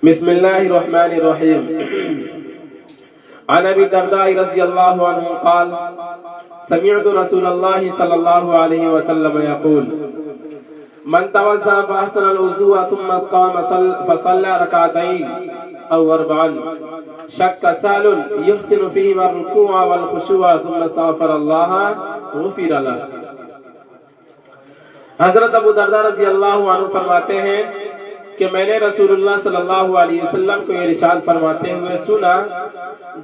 بسم الله الرحمن الرحيم. عن أبي الدرداء رضي الله عنه قال: سمعت رسول الله صلى الله عليه وسلم يقول: من توضأ فأحسن الوضوء ثم قام فصلى ركعتين أو أربعا شك سال يحسن فيهما الركوع والخشوع ثم استغفر الله غفر له. حضرت ابو درداء رضی اللہ عنہ فرماتے ہیں کہ میں نے رسول اللہ صلی اللہ علیہ وسلم کو یہ ارشاد فرماتے ہوئے سنا: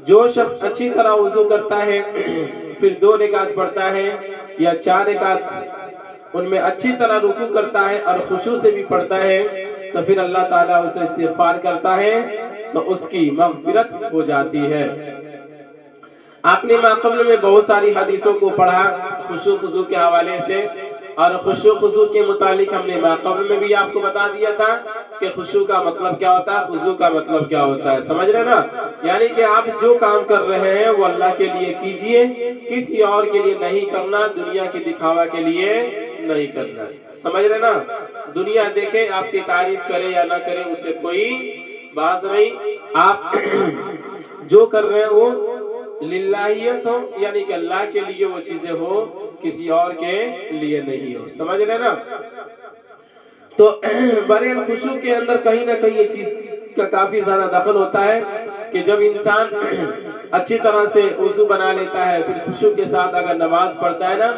جو شخص اچھی طرح وضو کرتا ہے پھر 2 رکعت پڑھتا ہے یا 4 رکعت ان میں اچھی طرح رکوع کرتا ہے اور خشوع سے بھی پڑھتا ہے تو پھر اللہ تعالیٰ اسے استغفار کرتا ہے تو اس کی مغفرت ہو جاتی ہے. آپ نے ماقبل میں بہت ساری حدیثوں کو پڑھا خشوع خضوع کے حوالے سے، اور خشوع خضوع کے متعلق ہم نے ماقبل میں بھی آپ کو بتا دیا تھا کہ خشوع کا مطلب کیا ہوتا ہے، خضوع کا مطلب کیا ہوتا ہے. سمجھ رہے نا؟ یعنی کہ آپ جو کام کر رہے ہیں وہ اللہ کے لیے کیجئے، کسی اور کے لیے نہیں کرنا، دنیا کے دکھاوا کے لیے نہیں کرنا. سمجھ رہے نا؟ دنیا دیکھے آپ کی تعریف کرے یا نہ کرے اس سے کوئی باز نہیں. آپ جو کر رہے ہیں وہ للہیت ہو، یعنی کہ اللہ کے لیے وہ چیزیں ہو، کسی اور کے لیے نہیں ہو. سمجھ رہے نا؟ تو بڑے خشوع کے اندر کہیں نہ کہیں یہ چیز کا کافی زیادہ دخل ہوتا ہے کہ جب انسان اچھی طرح سے وضو بنا لیتا ہے پھر خشوع کے ساتھ اگر نماز پڑھتا ہے نا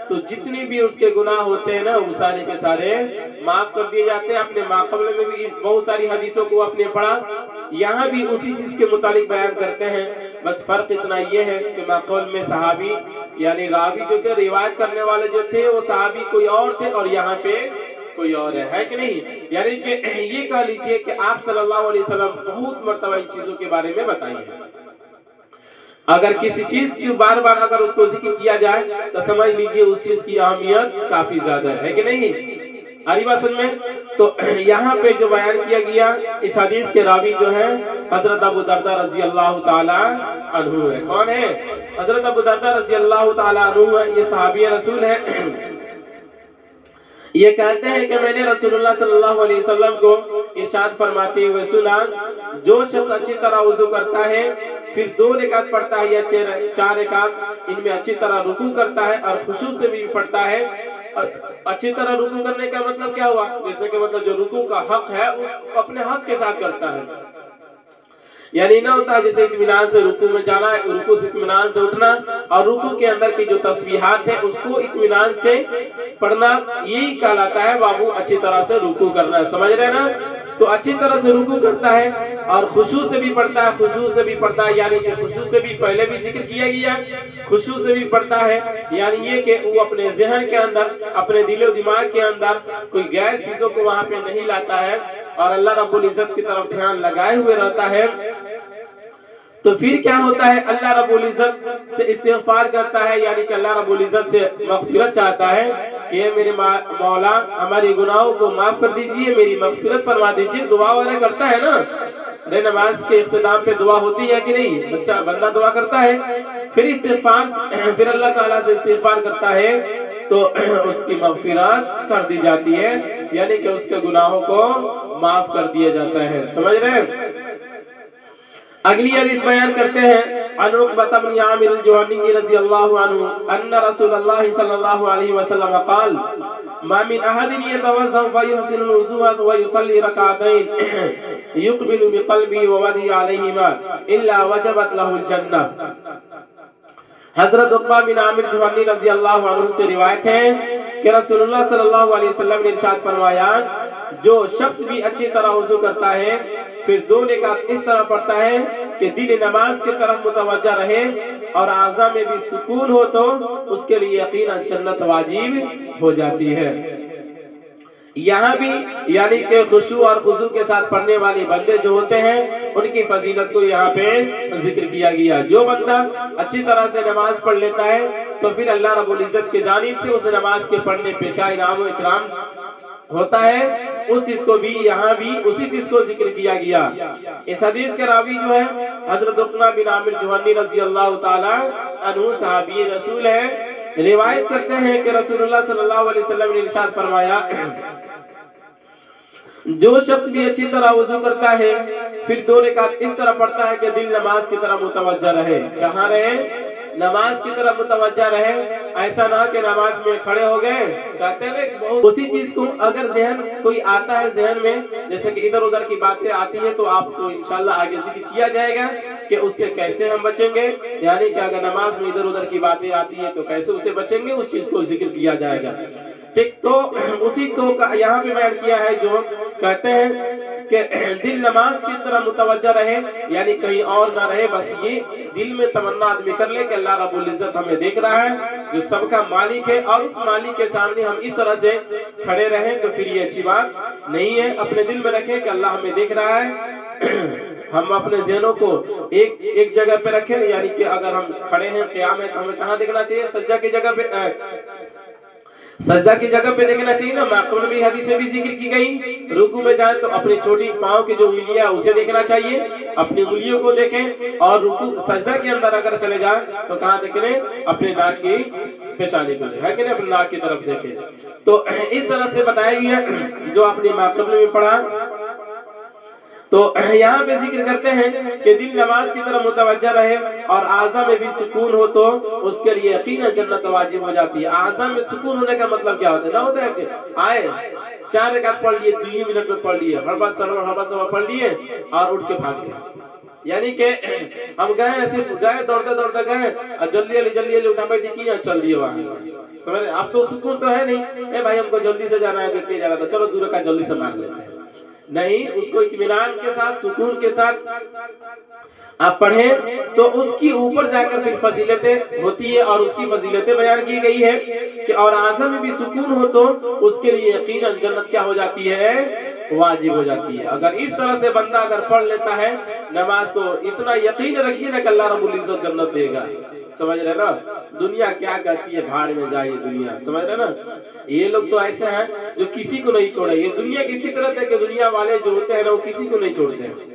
تو جتنی بھی اس کے گناہ ہوتے ہیں نا وہ سارے کے سارے معاف کر دیے جاتے ہیں. اپنے ماقبل میں بھی بہت ساری حدیثوں کو اپنے پڑھا، یہاں بھی اسی چیز کے متعلق بیان کرتے ہیں. بس فرق اتنا یہ ہے کہ ماقبل میں صحابی یعنی راوی جو تھے، روایت کرنے والے جو تھے وہ صحابی کوئی اور تھے اور یہاں پہ کوئی اور ہے کہ نہیں. یعنی کہ یہ کہہ لیجئے کہ آپ صلی اللہ علیہ وسلم بہت مرتبہ ان چیزوں کے بارے میں بتائیے. اگر کسی چیز کی بار بار اگر اس کو ذکر کیا جائے تو سمجھ لیجئے اس چیز کی اہمیت کافی زیادہ ہے کہ نہیں. آری بات سن میں تو یہاں پہ جو بیان کیا گیا اس حدیث کے راوی جو ہے حضرت ابو درداء رضی اللہ تعالی عنہ ہے. کون ہے؟ حضرت ابو درداء رضی اللہ تعالی عنہ ہے. یہ صحابی رسول ہے. یہ کہتے ہیں کہ میں نے رسول اللہ صلی اللہ علیہ وسلم کو ارشاد فرماتے ہوئے سنا: جو شخص اچھی طرح وضو کرتا ہے پھر 2 رکعت پڑھتا ہے یا 4 رکعت ان میں اچھی طرح رکوع کرتا ہے اور خشوع سے بھی پڑھتا ہے. اچھی طرح رکوع کرنے کا مطلب کیا ہوا؟ جیسے کہ مطلب جو رکوع کا حق ہے اس اپنے حق کے ساتھ کرتا ہے. یعنی نہ ہوتا ہے جیسے اطمینان سے رکوع میں جانا ہے، رکوع سے اطمینان سے اٹھنا اور رکوع کے اندر کی جو تسبیحات ہیں اس کو اطمینان سے پڑھنا، یہی کہلاتا ہے بابو اچھی طرح سے رکوع کرنا ہے. سمجھ رہے نا؟ تو اچھی طرح سے رکوع کرتا ہے اور خشوع سے بھی پڑھتا ہے، خشوع سے بھی پڑھتا ہے یعنی کہ خشوع سے بھی پہلے بھی ذکر کیا گیا، خشوع سے بھی پڑھتا ہے یعنی یہ کہ وہ اپنے ذہن کے اندر، اپنے دل و دماغ کے اندر کوئی غیر چیزوں کو وہاں پہ نہیں لاتا ہے اور اللہ رب العزت کی طرف دھیان لگائے ہوئے رہتا ہے. تو پھر کیا ہوتا ہے؟ اللہ رب العزت سے استغفار کرتا ہے یعنی کہ اللہ رب العزت سے مغفرت چاہتا ہے کہ میرے مولا ہمارے گناہوں کو معاف کر دیجئے، میری مغفرت فرما دیجئے. دعا وغیرہ کرتا ہے نا، ارے نماز کے اختتام پہ دعا ہوتی ہے کہ نہیں؟ بندہ دعا کرتا ہے پھر استغفار، پھر اللہ تعالیٰ سے استغفار کرتا ہے تو اس کی مغفرت کر دی جاتی ہے یعنی کہ اس کے گناہوں کو معاف کر دیا جاتا ہے. سمجھ رہے ہیں؟ اگلی حدیث بیان کرتے ہیں عن عقبہ بن عامر الجہنی رضی اللہ عنہ ان رسول اللہ صلی اللہ علیہ وسلم قال: ما من احد يتوضا فيحسن الوضوء ويصلي ركعتين يقبل بقلبه ووجهه عليهما الا وجبت له الجنہ. حضرت عقبہ بن عامر جوہنی رضی اللہ عنہ سے روایت ہے کہ رسول اللہ صلی اللہ علیہ وسلم نے ارشاد فرمایا: جو شخص بھی اچھی طرح وضو کرتا ہے پھر 2 رکعت اس طرح پڑھتا ہے کہ دل نماز کی طرف متوجہ رہے اور اعضاء میں بھی سکون ہو تو اس کے لیے یقیناً جنت واجب ہو جاتی ہے. یہاں بھی یعنی کہ خشوع اور خضوع کے ساتھ پڑھنے والے بندے جو ہوتے ہیں ان کی فضیلت کو یہاں پہ ذکر کیا گیا. جو بندہ اچھی طرح سے نماز پڑھ لیتا ہے تو پھر اللہ رب العزت کی جانب سے اس نماز کے پڑھنے پہ کیا انعام و اکرام ہوتا ہے، اس چیز کو بھی یہاں بھی اسی چیز کو ذکر کیا گیا. اس حدیث کے راوی جو ہے حضرت عقبہ بن عامر جوہنی رضی اللہ تعالی عنہ صحابی رسول ہے. روایت کرتے ہیں کہ رسول اللہ صلی اللہ علیہ وسلم نے ارشاد فرمایا: जो शख्स भी अच्छी तरह वुज़ू करता है फिर 2 रकात इस तरह पढ़ता है कि दिल नमाज की तरफ मुतवज्जा रहे। कहाँ रहे? नमाज की तरफ मुतवज्जा रहे। ऐसा ना कि नमाज में खड़े हो गए, कहते हैं उसी चीज को अगर जहन कोई आता है जहन में, जैसे कि इधर उधर की बातें आती है, तो आपको इंशाल्लाह आगे जिक्र किया जाएगा कि उससे कैसे हम बचेंगे। यानी कि अगर नमाज में इधर उधर की बातें आती है तो कैसे उससे बचेंगे, उस चीज को जिक्र किया जाएगा। ठीक, तो उसी को यहाँ पे बयान किया है जो कहते हैं कि दिल नमाज की तरफ मुतवज्जा रहे, यानी कहीं और ना रहे, बस ये दिल में तमन्ना आदमी कर ले कि अल्लाह रब्बुल इज्जत हमें देख रहा है, जो सबका मालिक है, और उस मालिक के सामने हम इस तरह से खड़े रहें, तो फिर ये अच्छी बात नहीं है। अपने दिल में रखें कि अल्लाह हमें देख रहा है। हम अपने ज़हनों को एक जगह पे रखें, यानी कि अगर हम खड़े हैं क़याम है तो हमें कहाँ देखना चाहिए? सजदा की जगह पे, सजदा की जगह पे देखना चाहिए ना। माक़ूल में हदीस भी जिक्र की गई। रुकू में जाए तो अपनी छोटी पाँव की जो उंगलियां उसे देखना चाहिए, अपनी उंगलियों को देखें। और रुकू सजदा के अंदर अगर चले जाए तो कहाँ देखें? अपने नाक की पेशानी को है कि नहीं, अपने नाक की तरफ देखें। तो इस तरह से बताया गया जो आपने माक़ूल में पढ़ा। तो यहाँ पे जिक्र करते हैं कि दिल नमाज की तरफ मुतवज्जा रहे और आज़ा में भी सुकून हो तो उसके लिए यकीनन जन्नत वाजिब हो जाती है। आज़ा में सुकून होने का मतलब क्या होता है? ना होता है कि आए 4 रकात पढ़ लिए, 2 मिनट में पढ़ लिए, हड़बड़ सड़बड़ पढ़ लिए और उठ के भाग गए। यानी कि हम गए ऐसे गए दौड़ते दौड़ते गए और जल्दी उठा बैठी की चल दिए वहां से, समझ। अब तो सुकून तो है नहीं, भाई हमको जल्दी से जाना है, व्यक्ति जाना था, चलो 2 रकात जल्दी से मार लेते हैं। नहीं, उसको इत्मीनान के साथ सुकून के साथ आप पढ़ें तो उसकी ऊपर जाकर फिर फजीलतें होती है, और उसकी फजीलतें बयान की गई है कि और आज़म में भी सुकून हो तो उसके लिए यकीनन जन्नत क्या हो जाती है? वाजिब हो जाती है। अगर इस तरह से बंदा अगर पढ़ लेता है नमाज, तो इतना यकीन रखिए ना कि अल्लाह रब्बुल इज्जत जन्नत देगा। समझ रहे ना? दुनिया क्या कहती है, भाड़ में जाए दुनिया, समझ रहे ना? ये लोग तो ऐसे हैं जो किसी को नहीं छोड़े। ये दुनिया की फितरत है कि दुनिया वाले जो होते हैं ना वो किसी को नहीं छोड़ते हैं।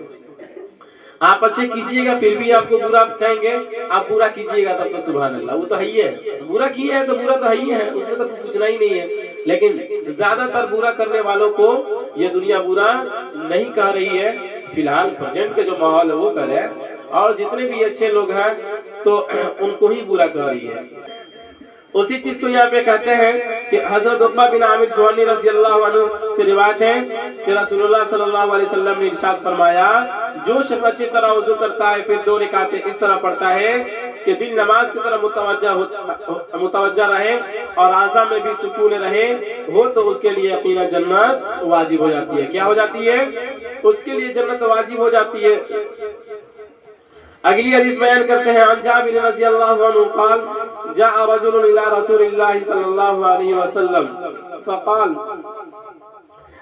आप अच्छे कीजिएगा फिर भी आपको बुरा कहेंगे, आप बुरा कीजिएगा तब तो सुभान अल्लाह, वो तो है ही है। बुरा किया है तो बुरा तो है ही है, उसमें तो पूछना ही नहीं है। लेकिन ज्यादातर बुरा करने वालों को ये दुनिया बुरा नहीं कह रही है। फिलहाल प्रेजेंट के जो माहौल है वो कर रहे हैं, और जितने भी अच्छे लोग हैं तो उनको ही बुरा कह रही है। उसी चीज को यहाँ पे कहते हैं कि हजरत उक़बा बिन आमिर जुहनी रज़ियल्लाहु अन्हु से रिवायत है कि रसूलुल्लाह सल्लल्लाहु अलैहि वसल्लम ने इरशाद फरमाया, जो शख्स अच्छी तरह वुज़ू करता है फिर 2 रकातें इस तरह पढ़ता है कि दिल नमाज की तरफ मुतवज्जा रहे और आज़ा में भी सुकून रहे हो, तो उसके लिए यकीनन जन्नत वाजिब हो जाती है। क्या हो जाती है? उसके लिए जन्नत वाजिब हो जाती है। अगली हदीस बयान करते हैं, अन जाबिर रज़ियल्लाहु अन्हु क़ाल जाअ रजुलुन इला रसूलिल्लाहि सल्लल्लाहु अलैहि वसल्लम फ़क़ाल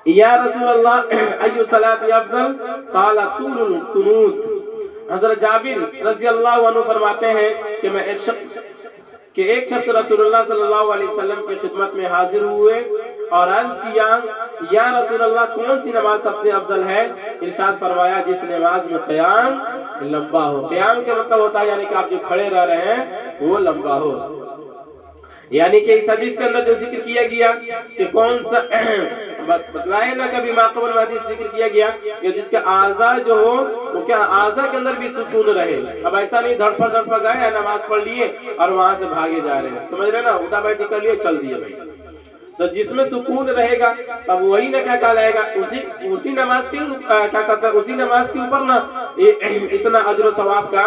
या रसूलल्लाह अय्यु सलाति अफ़ज़ल क़ाल तूलुल कुनूत। हज़रत जाबिर रज़ियल्लाहु अन्हु फरमाते हैं कि मैं एक शख्स रसूलुल्लाह सल्लल्लाहु अलैहि वसल्लम की खिदमत में हाजिर हुए और अर्ज किया, या रसूलल्लाह कौन सी नमाज सबसे अफजल है? इरशाद फरमाया, जिस नमाज में क़याम लंबा हो। क़याम के मतलब होता है यानी कि आप जो खड़े रह रहे हैं वो लंबा हो। यानी कि इस हदीस के अंदर जो जिक्र किया गया कि कौन सा बतलाए ना, कभी माक़बूल में हदीस जिक्र किया गया कि जिसका आज़ा जो हो वो क्या आज़ा के अंदर भी सुकून रहे। अब ऐसा नहीं धड़पड़ गए नमाज पढ़ लिए और वहां से भागे जा रहे हैं, समझ रहे ना? उठा बैठी कर लिए चल दिए भाई। तो जिसमें सुकून रहेगा तब वही ना क्या कहलाएगा, उसी नमाज के क्या कहता है, उसी नमाज के ऊपर ना इतना अजर सवाब का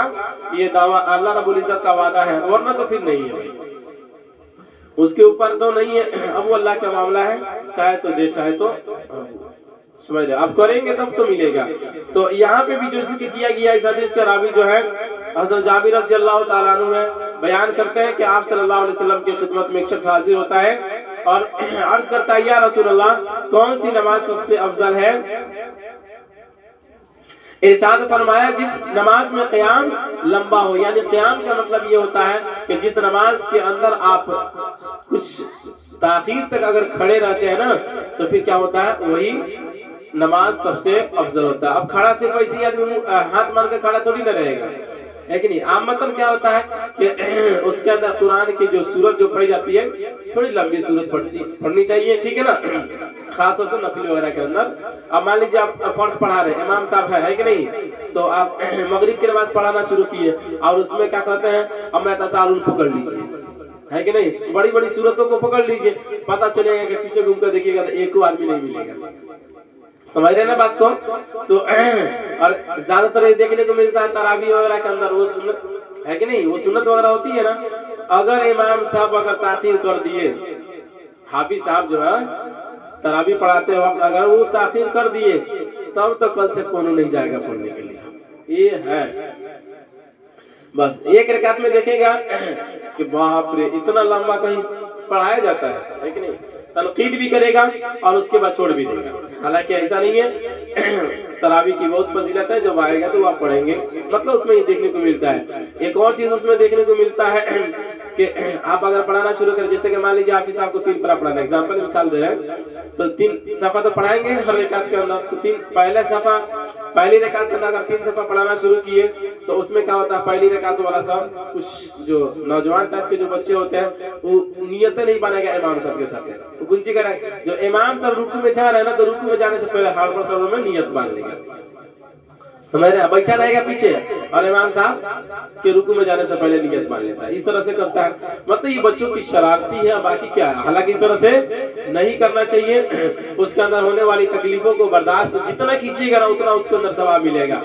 ये दावा अल्लाह रब्बुल इज्जत का वादा है, वरना तो फिर नहीं है भाई, उसके ऊपर तो नहीं है। अब वो अल्लाह का मामला है, चाहे तो दे चाहे तो समझ रहे, आप करेंगे तब तो मिलेगा। तो यहाँ पे भी जो जिक्र किया गया इस हदीस का रावी जो है हज़रत जाबिर रज़ियल्लाहु ताला अन्हु है, बयान करते हैं कि आप सल्लल्लाहु अलैहि वसल्लम की खिदमत में एक शख्स हाजिर होता है और अर्ज करता है, या रसूलल्लाह कौन सी नमाज सबसे अफजल है? इरशाद फरमाया, जिस नमाज में क़याम लंबा हो। यानी क़याम का मतलब ये होता है कि जिस नमाज के अंदर आप कुछ ताख़ीर तक अगर खड़े रहते हैं ना तो फिर क्या होता है, वही नमाज सबसे अफजल होता है। अब खड़ा सिर्फ ऐसे आदमी हाथ मार के खड़ा थोड़ी ना रहेगा, है कि नहीं। आम मतलब क्या होता है कि उसके अंदर कुरान की जो सूरत जो पढ़ी जाती है थोड़ी लंबी सूरत पढ़नी चाहिए, ठीक है ना, खास तौर से नफिल वगैरह के अंदर। अब मान लीजिए आप फर्ज पढ़ा रहे, इमाम साहब है कि नहीं, तो आप मगरिब की नमाज पढ़ाना शुरू किए और उसमें क्या कहते हैं अब मैं तसालुल पकड़ लीजिए, है कि नहीं, बड़ी बड़ी सूरतों को पकड़ लीजिए, पता चलेगा कि पीछे घूमकर देखिएगा तो एक आदमी नहीं मिलेगा। समझ रहे ना बात को। तो और ज्यादातर ये देखने को मिलता है तरावी वगैरह के अंदर, वो सुन्नत है कि नहीं, वो सुन्नत वगैरह होती है ना, अगर इमाम साहब अगर ताखीर कर दिए, हाफिज साहब जो है तरावी पढ़ाते वक्त अगर वो ताखीर कर दिए तब तो कल से कौन नहीं जाएगा पढ़ने के लिए। ये है बस एक रकात में देखेगा कि बाप रे इतना लंबा कहीं पढ़ाया जाता है कि नहीं, तनकीद भी करेगा और उसके बाद छोड़ भी देगा। हालांकि ऐसा नहीं है, तरावी की बहुत फजीलत है, जब आएगा तो आप पढ़ेंगे, मतलब उसमें ये देखने को मिलता है। एक और चीज उसमें देखने को मिलता है कि आप अगर पढ़ाना शुरू करें, जैसे कि मान लीजिए हाफिज साहब को 3 पारा पढ़ाना, एग्जाम्पल मिसाल दे रहे हैं, तो 3 सफा तो पढ़ाएंगे हर रकात के अंदर, तो 3 पहले सफा पहली रकात के अंदर अगर 3 सफा पढ़ाना शुरू किए तो उसमें क्या होता है, पहली रकात वाला सब कुछ जो नौजवान टाइप के जो बच्चे होते हैं वो नियत नहीं बनेगा इमाम साहब के साथ, गुंजी करा जो इमाम साहब रुकू में जा रहे हैं ना, तो रुकू में जाने से पहले हार्बर साहब में नियत बांध लेगा, समझ रहे हैं, बैठा रहेगा पीछे और इमाम साहब के रुकू में जाने से पहले नियत बांध लेता है, इस तरह से करता है। मतलब ये बच्चों की शरारती है, बाकी क्या है, हालांकि इस तरह से नहीं करना चाहिए। उसके अंदर होने वाली तकलीफों को बर्दाश्त जितना कीजिएगा ना उतना उसके अंदर सवाब मिलेगा।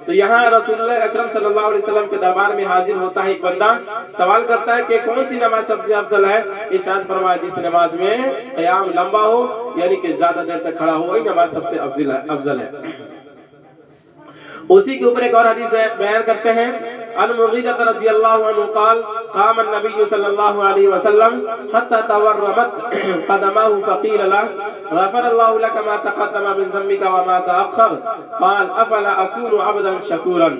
तो यहाँ रसूलुल्लाह अकरम सल्लल्लाहु अलैहि वसल्लम के दरबार में हाजिर होता है एक बंदा, सवाल करता है कि कौन सी नमाज सबसे अफजल है। इरशाद फरमाया जिस नमाज में क़याम लंबा हो, यानी कि ज्यादा देर तक खड़ा हो, वही नमाज सबसे अफजल है। उसी के ऊपर एक और हदीस बयान करते हैं, अन मुगीरा रज़ियल्लाहु अन्हु क़ाल क़ाम अन्नबी सल्लल्लाहु अलैहि वसल्लम हत्ता तवर्रमत क़दमाहु फ़क़ील लहु ग़फ़रल्लाहु लक मा तक़द्दम मिन ज़म्बिका व मा तअख़्ख़र क़ाल अफ़ला अकूनु अब्दन शकूरन।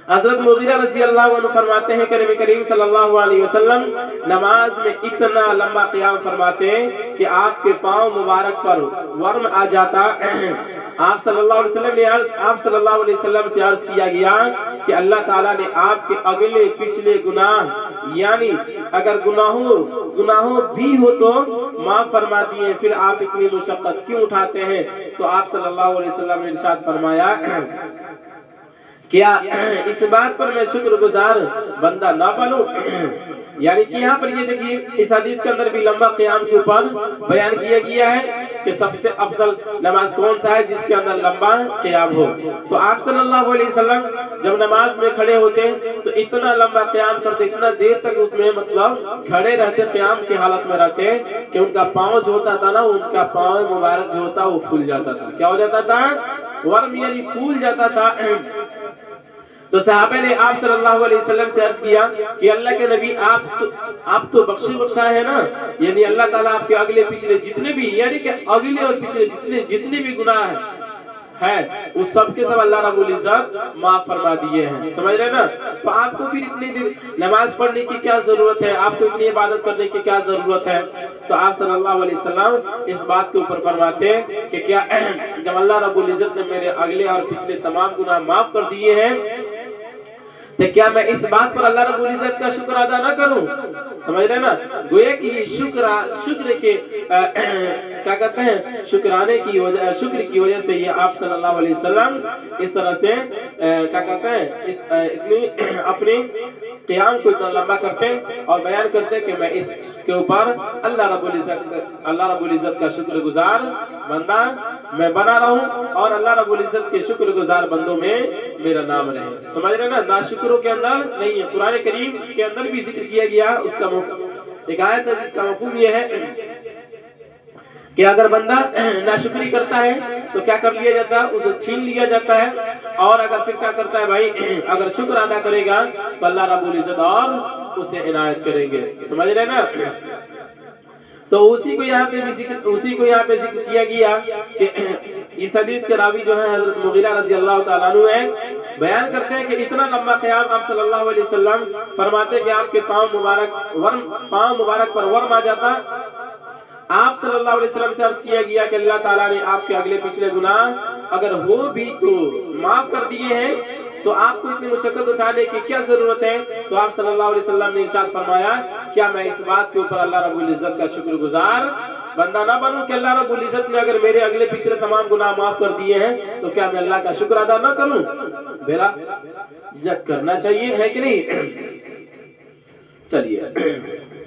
हज़रत मुगीरा रज़ियल्लाहु अन्हु फरमाते हैं कि नबी करीम सल्लल्लाहु अलैहि वसल्लम नमाज में इतना लंबा क़याम फरमाते हैं कि आपके पाँव मुबारक पर वर्म आ जाता। आप सल्लल्लाहु अलैहि वसल्लम से अर्ज किया गया कि अल्लाह ताला ने आपके अगले पिछले गुनाह, यानी अगर गुनाहों भी हो तो माफ फरमा दिए, फिर आप इतनी मुशक्कत क्यों उठाते हैं। तो आप सल्लल्लाहु अलैहि वसल्लम ने इरशाद फरमाया, क्या इस बात पर मैं शुक्रगुजार बंदा ना बनूं। यानी कि यहाँ पर ये देखिए इस हदीस के अंदर भी लंबा क़याम के ऊपर बयान किया गया है कि सबसे अफजल नमाज कौन सा है जिसके अंदर लंबा क़याम हो। तो आप सल्लल्लाहु अलैहि वसल्लम जब नमाज में खड़े होते तो इतना लंबा क़याम करते, इतना देर तक उसमें मतलब खड़े रहते, क़याम की हालत में रहते कि उनका पाँव जो होता था ना, उनका पाँव मुबारक जो होता वो फूल जाता था। क्या हो जाता था, वर्म यानी फूल जाता था। तो सहाबे ने आप सल्लल्लाहु अलैहि वसल्लम से अर्ज किया कि अल्लाह के नबी आप तो बख्शा है ना, यानी अल्लाह ताला आपके अगले पिछले जितने भी, यानी कि अगले और पिछले जितने भी गुनाह है उस सब के सब अल्लाह रब्बुल इज्जत माफ फरमा दिए हैं। समझ रहे ना। तो आपको फिर इतनी देर नमाज पढ़ने की क्या जरूरत है, आपको इतनी इबादत करने की क्या जरूरत है। तो आप सल्लल्लाहु अलैहि वसल्लम इस बात के ऊपर फरमाते हैं कि क्या जब अल्लाह रब्बुल इज्जत ने मेरे अगले और पिछले तमाम गुनाह माफ कर दिए हैं तो क्या मैं इस बात पर अल्लाह रब्बुल इज्जत का शुक्र अदा न करूं। समझ रहे ना। गोया कि शुक्र के क्या कहते हैं, शुक्र की वजह से ये आप सल्लल्लाहु अलैहि वसल्लम इस तरह से क्या कहते हैं, इतनी अपनी क़याम को इतना लंबा करते हैं और बयान करते हैं कि मैं इसके ऊपर अल्लाह रब्बुल इज्जत का शुक्रगुजार बंदा मैं बना रहूं और अल्लाह रब्बुल इज्जत के शुक्रगुजार बंदों में मेरा नाम रहे। समझ रहे ना। नाशुक्रों के अंदर नहीं है। कुरान करीम के अंदर भी जिक्र किया गया उसका एक आयत है जिसका मफ़हूम ये है कि अगर बंदा नाशुक्री करता है तो क्या कर लिया जाता है, उसे छीन लिया जाता है। और अगर फिर क्या करता है भाई, अगर शुक्र अदा करेगा तो अल्लाह रब्बुल इज्जत और उसे इनायत करेंगे। समझ रहे ना। तो उसी को यहाँ पे जिक्र किया गया कि इस हदीस के रावी जो है हज़रत मुगीरा रज़ियल्लाहु ताला अन्हु है, बयान करते हैं कि इतना लंबा क़याम आप सल्लल्लाहु अलैहि वसल्लम फरमाते कि आपके पाँव मुबारक पर वर्म आ जाता। आप सल्लल्लाहु अलैहि वसल्लम से अर्ज किया गया कि अल्लाह ताला ने आपके अगले पिछले गुनाह अगर वो भी तो माफ कर दिए हैं तो आपको इतनी मुशक्कत उठाने की क्या जरूरत है। तो आप सल्लल्लाहु अलैहि वसल्लम ने इरशाद फरमाया, क्या मैं इस बात के ऊपर अल्लाह रब्बुल इज्जत का शुक्रगुजार बंदा ना बनूं कि अल्लाह रब्बुल इज्जत ने अगर मेरे अगले पिछले तमाम गुनाह माफ कर दिए हैं तो क्या मैं अल्लाह का शुक्र अदा ना करूं। बेरा इज्जत करना चाहिए, है कि नहीं। चलिए